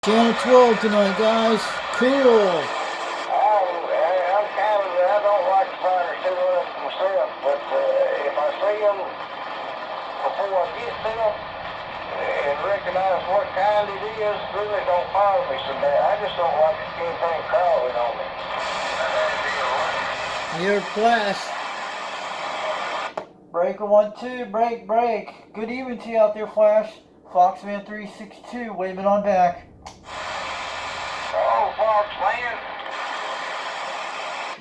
Channel 12 tonight, guys. Cool. I'm kind of, I don't like to fire too much myself, but if I see them before I get to them and recognize what kind it is, really don't bother me so bad. I just don't like anything crawling on me. I hear flash. Breaker 1-2, break. Good evening to you out there, Flash. Foxman362, waving on back. Oh, Fox, man.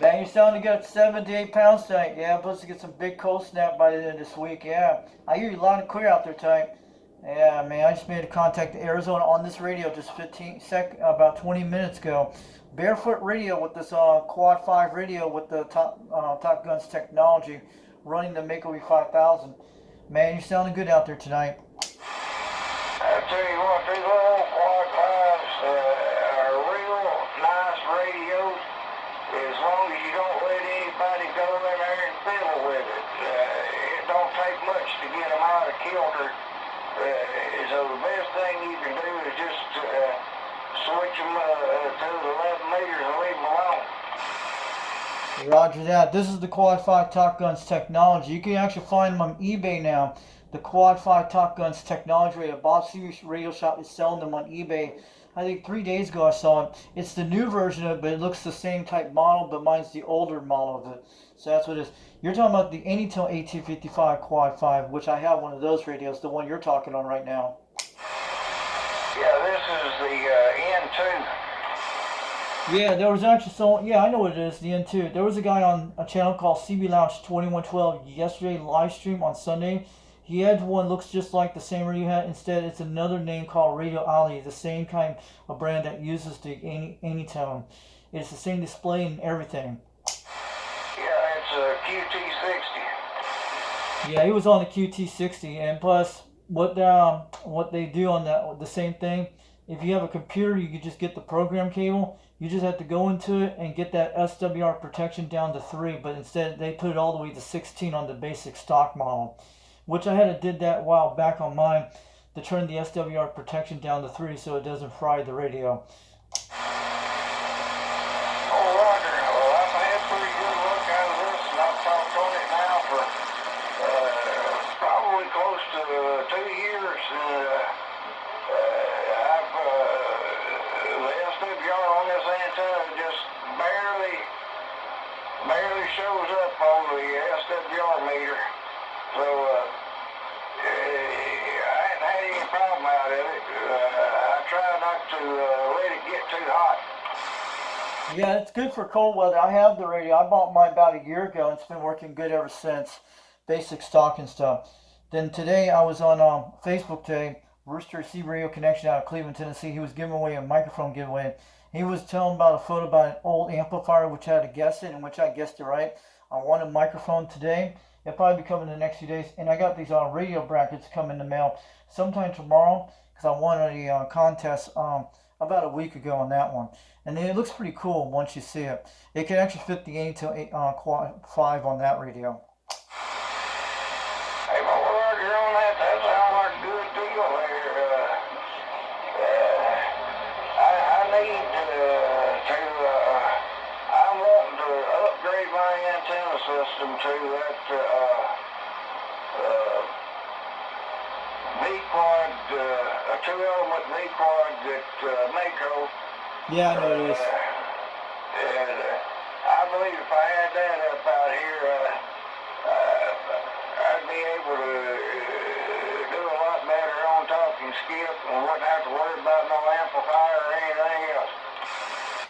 Man, you're starting to get 7 to 8 pounds tonight. Yeah, I'm supposed to get some big cold snap by the end of this week. Yeah, I hear you loud and clear out there tonight. Yeah, man, I just made a contact to Arizona on this radio just about 20 minutes ago. Barefoot radio with this Quad 5 radio with the Top Guns technology running the Mako 5000. Man, you're sounding good out there tonight. I tell you what, these little quad fives are real nice radios. As long as you don't let anybody go in there and fiddle with it. It don't take much to get them out of kilter. So the best thing you can do is just switch them to the 11 meters and leave them alone. Roger that. This is the Quad 5 Top Guns technology. You can actually find them on eBay now. The Quad 5 Top Guns technology radio. Bob Sears Radio Shop is selling them on eBay. I think 3 days ago I saw it. It's the new version of it, but it looks the same type model, but mine's the older model of it. So that's what it is. You're talking about the Anytel AT55 Quad 5, which I have one of those radios, the one you're talking on right now. Yeah, this is the N2. Yeah, there was actually someone, yeah, I know what it is, the N2. There was a guy on a channel called CB Lounge 2112 yesterday, live stream on Sunday. He had one looks just like the same radio you had. Instead, it's another name called Radio Ali, the same kind of brand that uses the Anytone. It's the same display and everything. Yeah, it's a QT60. Yeah, he was on the QT60, and plus, what they do on that, the same thing. If you have a computer, you can just get the program cable. You just have to go into it and get that SWR protection down to 3, but instead they put it all the way to 16 on the basic stock model. Which I did that a while back on mine to turn the SWR protection down to 3 so it doesn't fry the radio. Oh, Roger. Well, I've had pretty good look out of this, and I've talked on it now for probably close to 2 years. The SWR on this antenna just barely shows up on the SWR meter. So, I hadn't had any problem out of it. I try not to let it get too hot. Yeah, it's good for cold weather. I have the radio. I bought mine about a year ago, and it's been working good ever since. Basic stock and stuff. Then today I was on Facebook today. Rooster C Radio Connection out of Cleveland, Tennessee. He was giving away a microphone giveaway. He was telling about a photo about an old amplifier, which I had to guess it, and which I guessed it right. I won a microphone today. It'll probably be coming in the next few days. And I got these radio brackets coming in the mail sometime tomorrow because I won a contest about a week ago on that one. And it looks pretty cool once you see it. It can actually fit the Anytel Quad 5 on that radio. Hey, my word, you're on that. That sounds like a good deal there. I need I'm wanting to upgrade my antenna system to that V-Quad, a 2-element V-Quad that Mako. Yeah, I know it is. And I believe if I had that up out here, I'd be able to do a lot better on talking skip and wouldn't have to worry about no amplifier or anything else.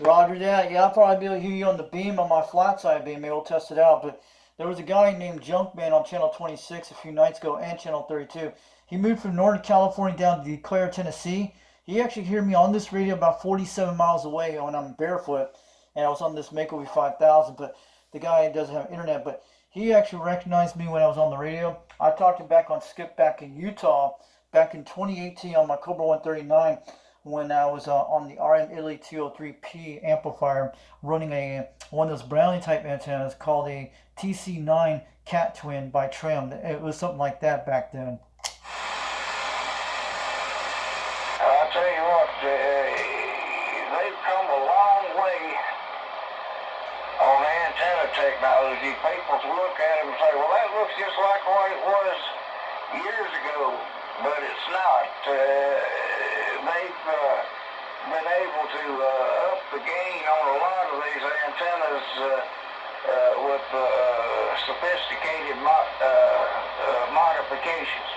Roger that. Yeah, I'll probably be able to hear you on the beam on my flat side beam. Maybe we'll test it out. But there was a guy named Junkman on Channel 26 a few nights ago and Channel 32. He moved from Northern California down to Declare, Tennessee. He actually heard me on this radio about 47 miles away when I'm barefoot. And I was on this Mako 5000. But the guy doesn't have internet. But he actually recognized me when I was on the radio. I talked to him back on Skip back in Utah back in 2018 on my Cobra 139. When I was on the RM Italy 203P amplifier running one of those Brownie type antennas called a TC9 Cat Twin by Trim. It was something like that back then. I'll tell you what, technology, people look at it and say, well, that looks just like what it was years ago, but it's not. They've been able to up the gain on a lot of these antennas with sophisticated modifications.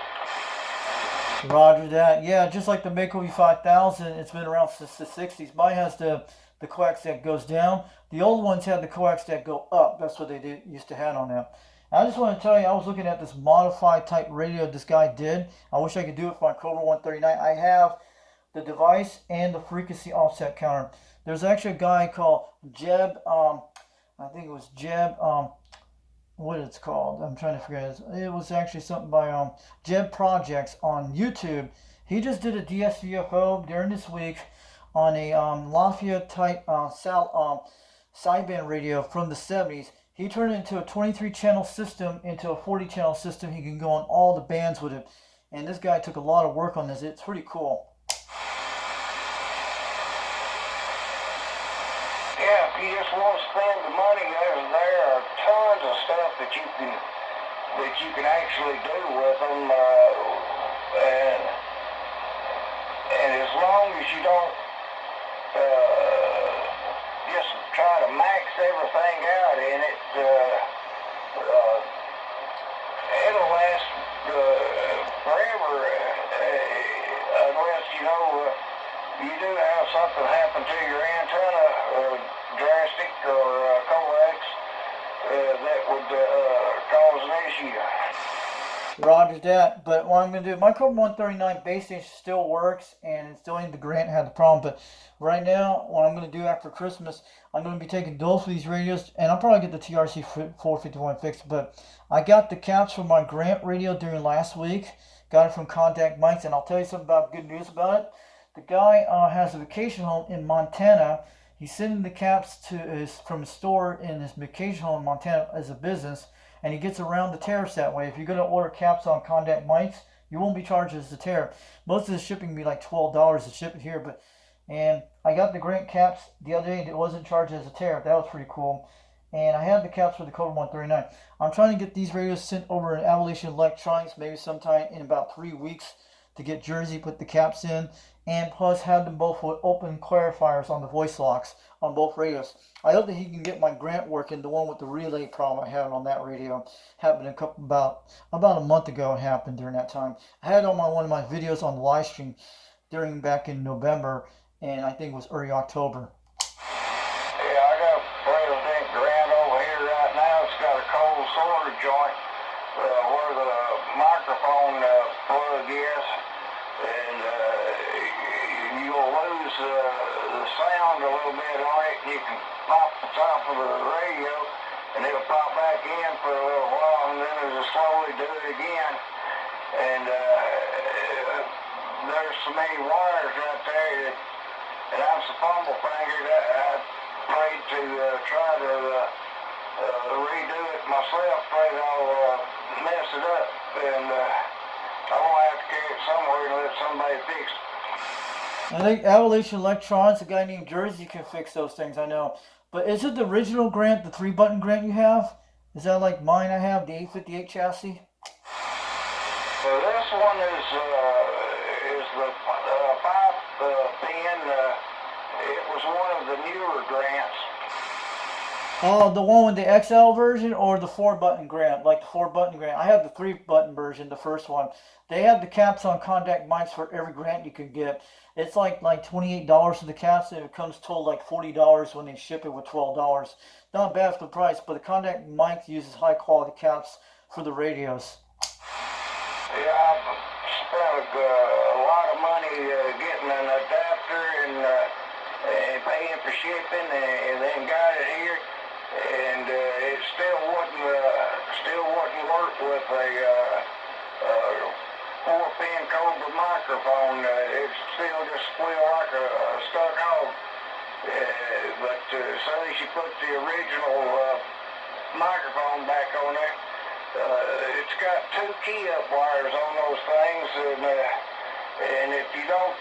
Roger that. Yeah, just like the Mako V5000, it's been around since the 60s. Mine has the coax that goes down. The old ones had the coax that go up. That's what they used to have on them. I just want to tell you, I was looking at this modified type radio this guy did. I wish I could do it for my Cobra 139. I have the device and the frequency offset counter. There's actually a guy called Jeb, I think it was Jeb, what it's called. I'm trying to forget. It was actually something by Jeb Projects on YouTube. He just did a DSVFO during this week on a Lafayette type sideband radio from the 70s. He turned it into a 23 channel system into a 40 channel system. He can go on all the bands with it. And this guy took a lot of work on this. It's pretty cool. Yeah, if you just want to spend the money, there are tons of stuff that you can actually do with them, and as long as you don't just try to max everything out in it, it'll last forever, unless you do have something happen to your antenna, drastic or coax, that would cause an issue. Roger that. But what I'm going to do, my Cobra 139 base station still works, and it's still in the grant had the problem. But right now, what I'm going to do after Christmas, I'm going to be taking dose for these radios, and I'll probably get the TRC 451 fixed. But I got the caps for my grant radio during last week. Got it from Contact Mics, and I'll tell you something about good news about it. The guy has a vacation home in Montana. He's sending the caps from his store in his vacation home in Montana as a business, and he gets around the tariffs that way. If you're going to order caps on Contact Mics, you won't be charged as a tariff. Most of the shipping will be like $12 to ship it here, and I got the grant caps the other day, and it wasn't charged as a tariff. That was pretty cool. And I have the caps for the Cobra 139. I'm trying to get these radios sent over in Evolution Electronics maybe sometime in about 3 weeks to get Jersey, put the caps in, and plus have them both with open clarifiers on the voice locks on both radios. I hope that he can get my grant working, the one with the relay problem I had on that radio. Happened about a month ago. It happened during that time. I had it on one of my videos on the live stream back in November, and I think it was early October. Yeah, I got President Grant over here right now. It's got a cold solder joint where the microphone plug is, and you'll lose the sound a little bit on it. You can pop the top of the radio, and it'll pop back in for a little while, and then it'll slowly do it again. And there's so many wires right there that, and I'm so fumble-fingered, I prayed to try to redo it myself, afraid I'll mess it up, and I won't have to carry it somewhere and let somebody fix it. I think Evolution Electronics, a guy named Jersey, can fix those things, I know. But is it the original grant, the 3-button grant you have? Is that like mine I have, the 858 chassis? This one is the 5-pin. It was one of the newer grants. Oh, the one with the XL version or the 4-button grant, like the 4-button grant. I have the 3-button version, the first one. They have the caps on Contact Mics for every grant you can get. It's like $28 for the caps, and it comes told like $40 when they ship it with $12. Not bad for the price, but the Contact Mics uses high quality caps for the radios. Yeah, I've spent a lot of money getting an adapter and paying for shipping, and then got it here. And it still wouldn't work with a 4-pin Cobra microphone. It still just squeal like a stuck hog. But as soon as you put the original microphone back on there, it's got 2 key-up wires on those things, and if you don't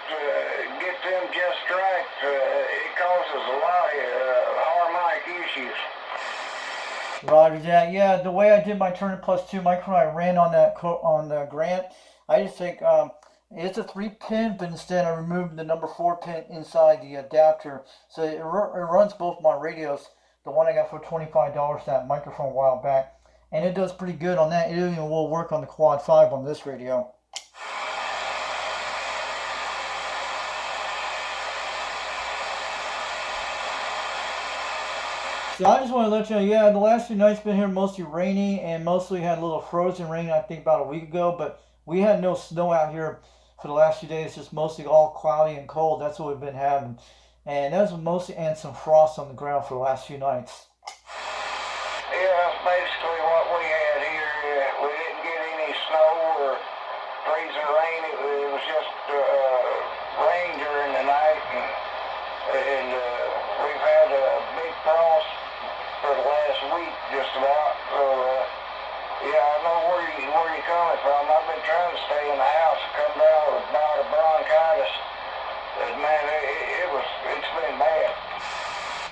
get them just right, it causes a lot of harmonic issues. Roger that. Yeah, the way I did my Turner Plus 2 microphone, I ran on that on the Grant. I just think it's a 3 pin, but instead I removed the number 4 pin inside the adapter, so it runs both my radios. The one I got for $25, that microphone a while back, and it does pretty good on that. It even will work on the Quad 5 on this radio. So I just want to let you know, yeah, the last few nights been here mostly rainy and mostly had a little frozen rain, I think about a week ago, but we had no snow out here for the last few days, just mostly all cloudy and cold. That's what we've been having. And that was mostly, and some frost on the ground for the last few nights. Yeah, that's basically what we had here. We didn't get any snow or freezing rain. It was just rain during the night, and we've had a big frost for the last week, just about. So, yeah, I know where you're coming from. I've been trying to stay in the house and come down with a bout of bronchitis. And man, it's been bad.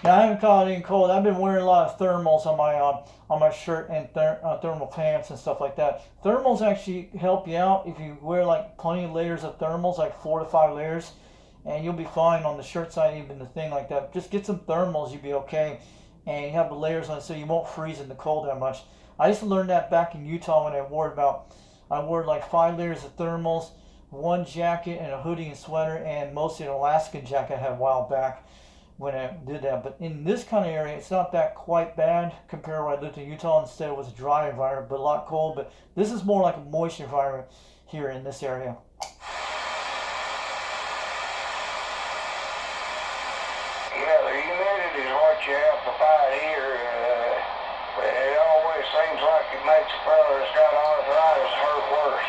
Now I haven't caught any cold. I've been wearing a lot of thermals on my shirt and thermal pants and stuff like that. Thermals actually help you out if you wear like plenty of layers of thermals, like 4 to 5 layers, and you'll be fine on the shirt side, even the thing like that. Just get some thermals, you'll be okay, and you have the layers on it so you won't freeze in the cold that much. I used to learn that back in Utah when I wore like 5 layers of thermals, one jacket and a hoodie and sweater, and mostly an Alaskan jacket I had a while back when I did that. But in this kind of area, it's not that quite bad compared to when I lived in Utah. Instead, it was a dry environment, but a lot cold. But this is more like a moist environment here in this area. Yeah, the humidity is what you have to fight here. It always seems like it makes a fella that's got arthritis hurt worse.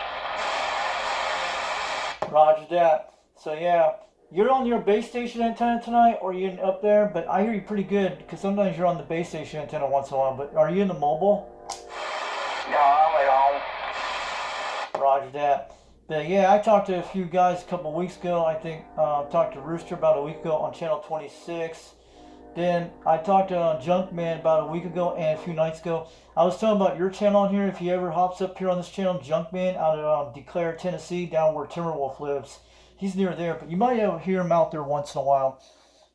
Roger that. So yeah, you're on your base station antenna tonight, or you're up there? But I hear you pretty good because sometimes you're on the base station antenna once in a while. But are you in the mobile? No, I'm at home. Roger that. But yeah, I talked to a few guys a couple weeks ago. I think talked to Rooster about a week ago on channel 26. Then I talked to Junkman about a week ago and a few nights ago. I was talking about your channel on here. If he ever hops up here on this channel, Junkman out of DeClaire, Tennessee, down where Timberwolf lives. He's near there, but you might hear him out there once in a while.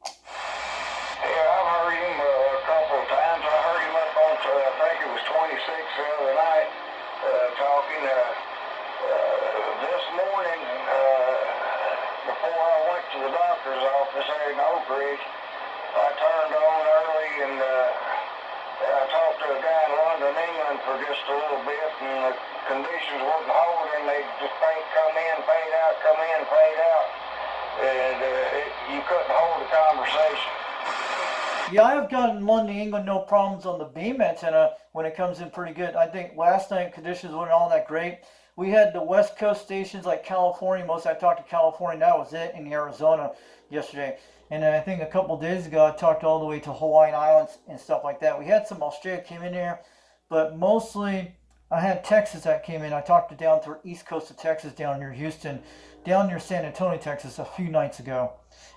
Yeah, I've heard him a couple of times. I heard him up on, I think it was 26 the other night, talking. This morning, before I went to the doctor's office there in Oak Ridge, I turned on early and I talked to a guy in London, England for just a little bit, and the conditions wasn't holding. They just come in, fade out, come in, fade out, and you couldn't hold a conversation. Yeah, I have gotten London, England, no problems on the beam antenna when it comes in pretty good. I think last night conditions weren't all that great. We had the West Coast stations like California. Most I talked to California, that was it, in Arizona yesterday. And then I think a couple days ago, I talked all the way to Hawaiian Islands and stuff like that. We had some Australia came in there, but mostly I had Texas that came in. I talked to down to the east coast of Texas, down near Houston, down near San Antonio, Texas, a few nights ago.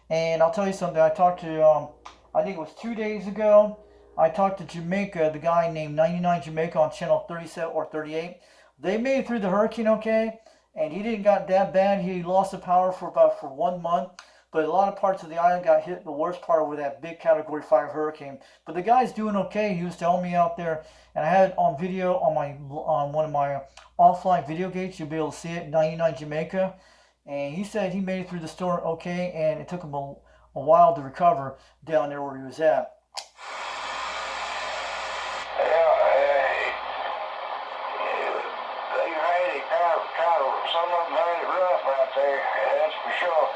And I'll tell you something. I talked to, I think it was 2 days ago. I talked to Jamaica, the guy named 99 Jamaica on channel 37 or 38. They made it through the hurricane okay, and he didn't got that bad. He lost the power for 1 month. But a lot of parts of the island got hit the worst part with that big Category 5 hurricane. But the guy's doing okay. He was telling me out there, and I had it on video on one of my offline video gates. You'll be able to see it, 99 Jamaica. And he said he made it through the storm okay, and it took him a while to recover down there where he was at. Some of them had it rough out there, that's for sure.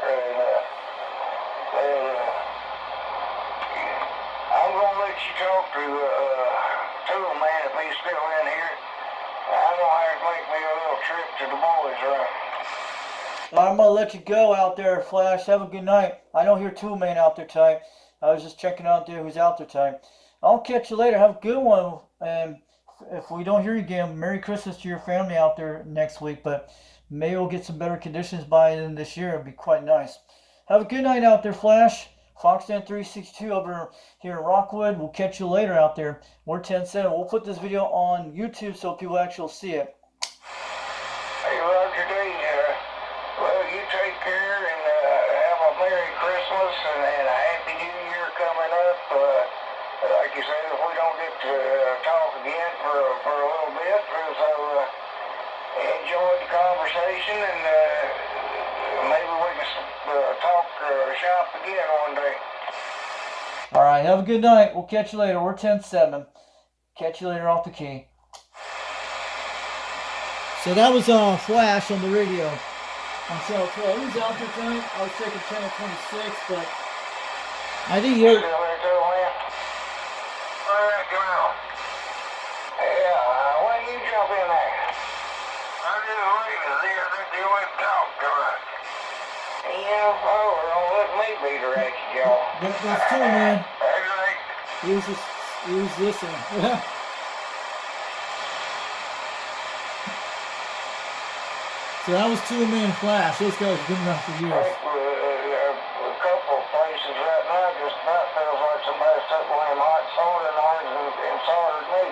I'm going to let you talk to Tool Man if he's still in here. I'm going to have to make me a little trip to the boys' room. I'm going to let you go out there, Flash. Have a good night. I don't hear Tool Man out there tonight. I was just checking out there who's out there tonight. I'll catch you later. Have a good one. And if we don't hear you again, Merry Christmas to your family out there next week. But maybe we'll get some better conditions by the end of this year. It'd be quite nice. Have a good night out there, Flash. Foxden 362 over here in Rockwood. We'll catch you later out there. We're 10-7. We'll put this video on YouTube so people actually see it. Hey, Roger D. Well, you take care and have a Merry Christmas and a Happy New Year coming up. Like you said, if we don't get to talk again for a little bit, so enjoy the conversation and maybe we can talk shop again one day. All right, have a good night. We'll catch you later. We're 10-7. Catch you later off the key. So that was Flash on the radio on channel 12. He was out there tonight. I was checking channel 26, but I think you're... Still there too, man? All right, come on. Yeah, why don't you jump in there? I'm just waiting to see if you want to talk to us. Yeah, oh, don't let me be directed, y'all. That's true, man. That's right. He was listening. So that was two-man Flash. Those guys have been around for years. A couple of places right now just about feels like somebody's took one of them hot soldering irons and soldered me.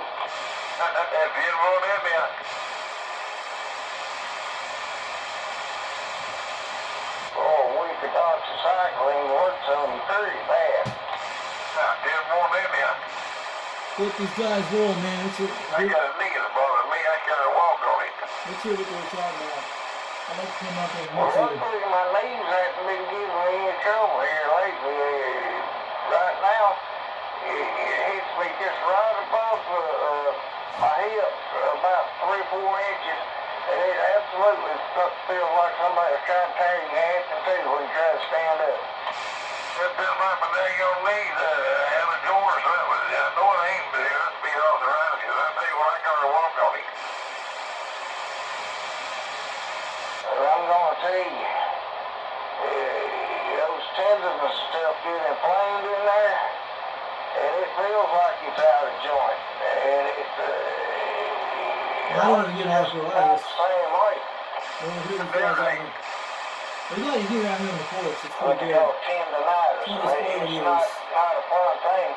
That's beautiful, isn't it? Oh, week of doxycycline works on me pretty bad. That's beautiful, isn't it? Let these guys roll, man. I got a knee that bothers me. I gotta walk on it. Let's hear what they're talking about. I'd like to come out there and Well, watch it. luckily my knees haven't been giving me any trouble here lately. Right now, it hits me just right above my hip, about 3 or 4 inches, and it absolutely feels like somebody's trying to tear your hands in two when you try to stand up. That feels like my daggone knees have a joint or something. I know it ain't, but it must be arthritis. I tell you what, I gotta walk on it. I'm gonna tell you, those tendons and stuff get inflamed in there, and it feels like it's out of joint. And it's I don't want to get arthritis. Same way. I want to hear these guys out here. There's a lot you hear out here on the porch. It's What pretty you good. call tendonitis. It's not a fun thing,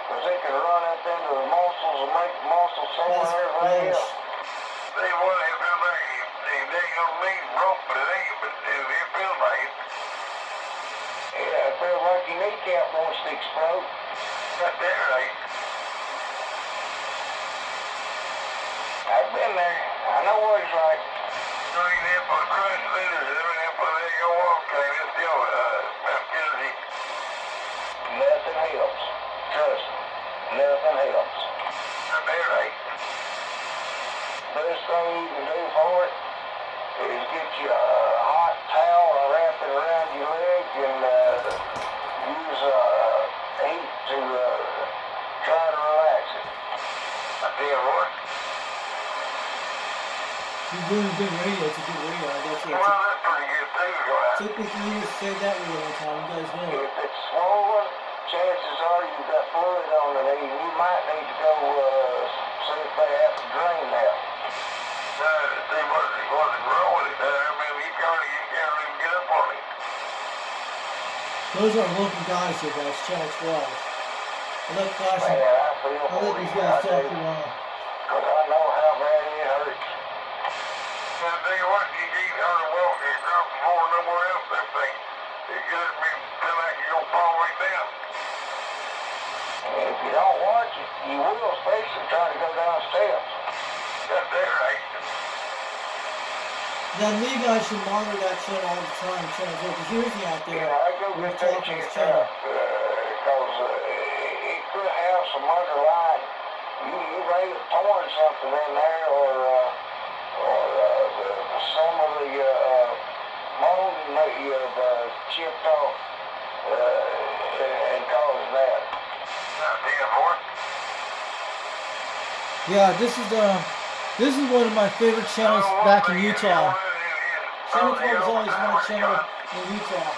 because it can run up into the muscles and make the muscles sore and everything else. See what it feels like. They don't mean broke, but it ain't. But it feels like it. Yeah, it feels like your kneecap wants to explode. That's there, right? I've been there. I know what it's like. You ain't in for the crunch leaders. You ain't in for the go walk. It's still energy. Nothing helps. Trust me. Nothing helps. That's there, right? Best thing you can do for it is get you a hot towel and wrap it around your leg and use heat to try to relax it. I tell you what. You're doing a good radio. It's a good radio. That's Well, that's pretty good too. typically you say that radio all the time. You guys know it. If it's swollen, chances are you've got fluid on the knee. You might need to go see if they have to drain that. See what's wrong with it there. I mean, you can't even get up on it. Those are local guys here, guys. Channel 12. I'll let Flash. Man, I feel I'll for let these you. guys I talk do. for a while. Because I know how bad it hurts. I tell you what, you can't hurt a walk across the floor nowhere else, that thing. It gets me feel like you're going to fall right down. And if you don't watch it, you will, especially trying to go down steps. That's there, right? Now, Lee guys should monitor that channel all the time. Channel 12. Because here's me out there. Yeah, I go We're get that talking this checked channel. out, because it could have some underlying, you may have torn something in there, or some of the molding that you have chipped off and caused that. Not damn horse. Yeah, this is one of my favorite channels back in Utah. Channel 12 is always my channel in Utah.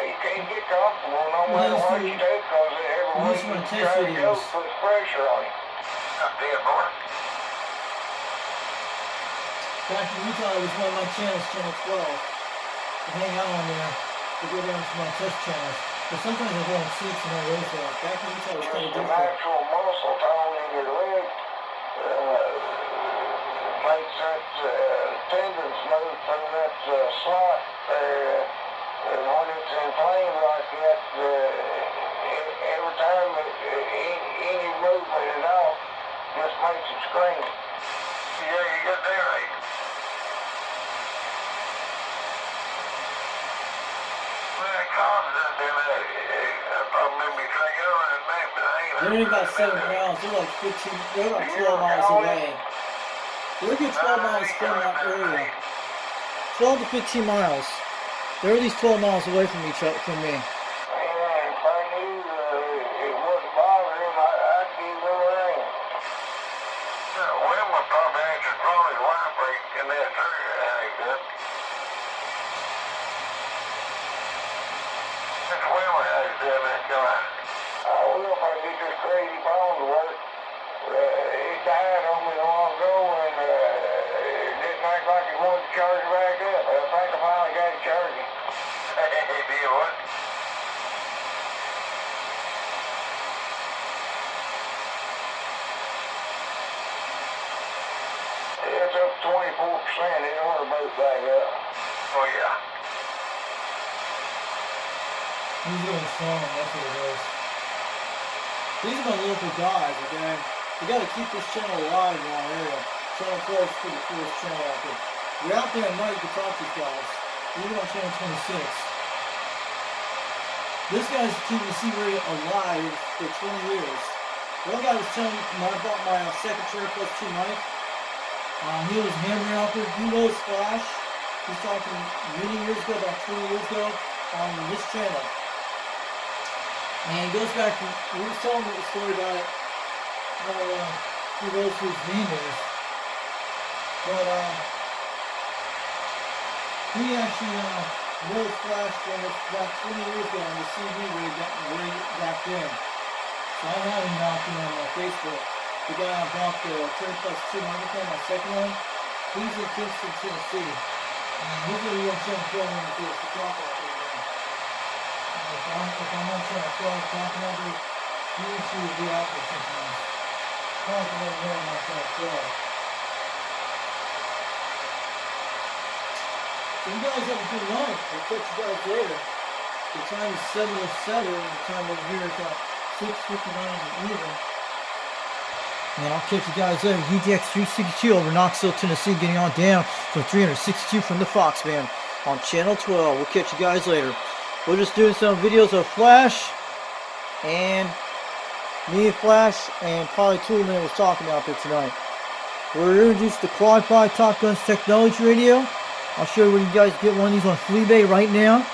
You can't get comfortable no matter what you do, because everywhere use my you test try to go videos. puts pressure on you. Not damn horse. Back in Utah, it was one of my channels, Channel 12. To hang out on there, to go down to my test channels. But sometimes I go on 6 and I raise that. Back in Utah, it was kind of The different. natural muscle tone in your leg makes that tendons move through that slot there. And when it's inflamed like that, every time any movement at all just makes it scream. Yeah, you got that right. Well, confident in it. I remember you trying to get around that, but I ain't. They're only about 7 miles. They're like 15. They're about 12 miles away. They're a good 12 miles from that area. 12 to 15 miles. They're at least 12 miles away from me. And if I knew it wouldn't bother him, I'd give him a ring. Wilma probably answered from his wife in that area. That's Wilma has done that guy. I will if I get this crazy phone to work. It died on me a while ago and it didn't act like it wanted to charge it back up. I think I finally got it charging. Hey, did what? It's up 24%. It ought to boot back up. Oh, yeah. He's doing strong. That's what it is. These are my local guys, okay? We gotta keep this channel alive in our area. Channel 12 is pretty coolest channel out there. You're out there at night, you can talk to these guys. Even on channel 26. This guy's keeping the C radio alive for 20 years. One guy was telling me when I bought my second Turner Plus 2 knife. He was a hammer out there. He knows Flash. He's talking many years ago, about 20 years ago, on this channel. And it goes back to, we were telling me the story about it, how he knows who his name is. But he actually knows Flash from about 20 years ago on the CD way back then. So I had him out there on Facebook. The guy I bought the Turner Plus 2 microphone, my second one, he's in Kingston, Tennessee. He's going to be on channel 12 when he gets to talk about it. If I'm on channel 12 talking about it, he usually will be out there sometimes. Probably can never hear him on channel 12. So you guys have a good night. I'll catch you guys later. The time is 7:07. The time over here is 6:59 in the evening. And I'll catch you guys later. UDX362 over Knoxville, Tennessee, getting on down from 362 from the Fox Band on channel 12. We'll catch you guys later. We're just doing some videos of Flash and me and Flash and probably Toolman was talking out there tonight. We're introduced to Quad-Fi Top Guns Technology Radio. I'll show you where you guys get one of these on Fleabay right now.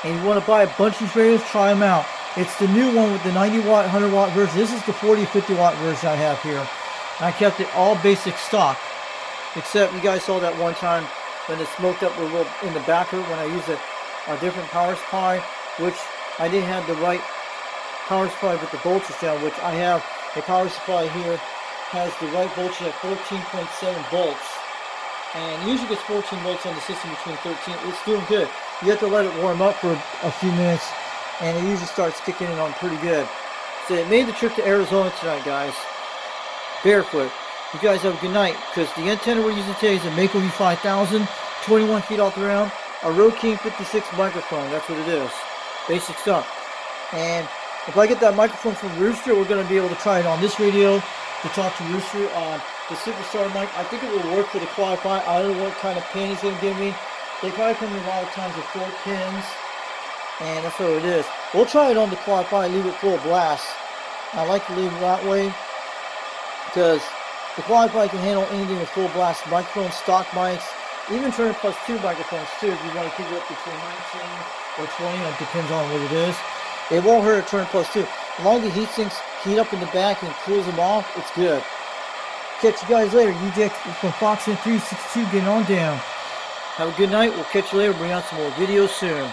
And you want to buy a bunch of these radios, try them out. It's the new one with the 90 watt, 100 watt version. This is the 40, 50 watt version I have here. I kept it all basic stock. Except you guys saw that one time when it smoked up a little in the backer when I used a different power supply, which I didn't have the right power supply with the voltage down, which I have a power supply here has the right voltage at 14.7 volts. And usually gets 14 volts on the system between 13. It's doing good. You have to let it warm up for a few minutes, and it usually starts kicking in on pretty good. So it made the trip to Arizona tonight, guys. Barefoot. You guys have a good night, because the antenna we're using today is a Mako V5000, 21 feet off the ground, a Rode King 56 microphone. That's what it is. Basic stuff. And if I get that microphone from Rooster, we're going to be able to try it on this radio to talk to Rooster on the Superstar mic. I think it will work for the Quad-Fi. I don't know what kind of pin he's going to give me. They probably come in a lot of times with 4 pins, and that's what it is. We'll try it on the Quad-Fi, leave it full blast. I like to leave it that way because the Quad-Fi can handle anything with full blast microphones, stock mics, even Turner Plus 2 microphones too if you want to keep it up between 19 or 20. It depends on what it is. It won't hurt a Turner Plus 2. As long as the heat sinks heat up in the back and cools them off, it's good. Catch you guys later. UDX from Fox and 362 getting on down. Have a good night. We'll catch you later. Bring out some more videos soon.